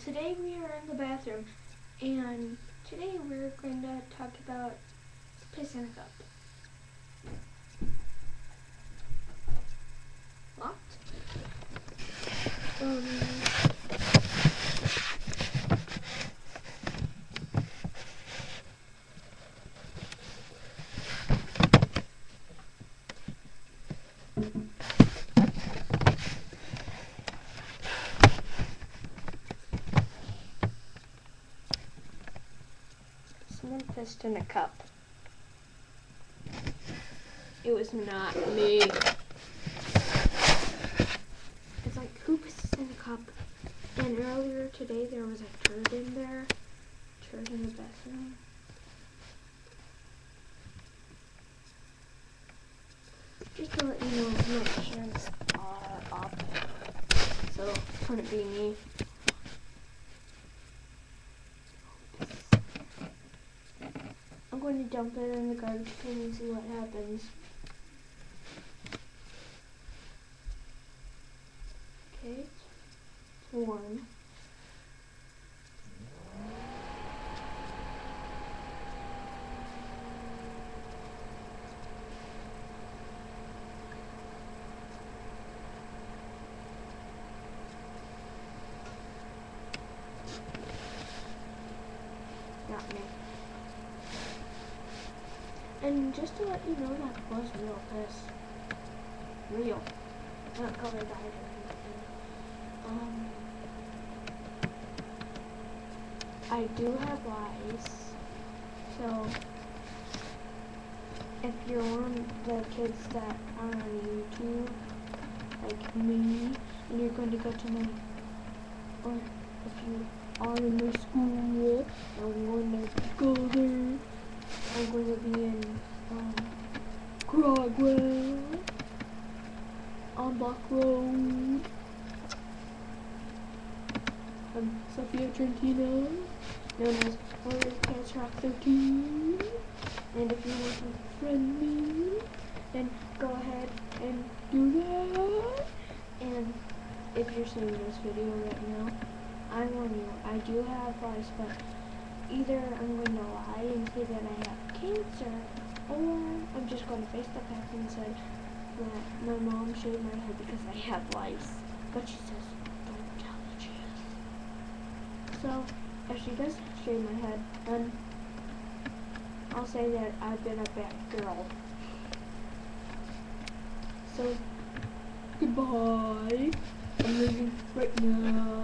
Today we are in the bathroom, and today we're going to talk about piss in a cup. Locked? Someone pissed in a cup. It was not me. It's like, who pisses in a cup? And earlier today there was a turd in there. Turd in the bathroom. Just to let you know, my hands are up. So, couldn't be me. I'm going to dump it in the garbage can and see what happens. Okay, it's warm. Not me. And just to let you know, that was real piss. Real. Not colored either. I do have lice. So, if you're one of the kids that are on YouTube, like me, and you're going to go to my, or if you are in my school, I'm going to go there. I'm going to be in Crogwell on Block Road. Sophia Trentino, known as Warrior Cats Rock 13. And if you want to friend me, then go ahead and do that. And if you're seeing this video right now, I warn you, I do have lice, but either I'm going to lie and say that I have cancer, or I'm just going to face the fact and say that my mom shaved my head because I have lice. But she says, don't tell the truth. So, if she does shave my head, then I'll say that I've been a bad girl. So, goodbye. I'm leaving right now.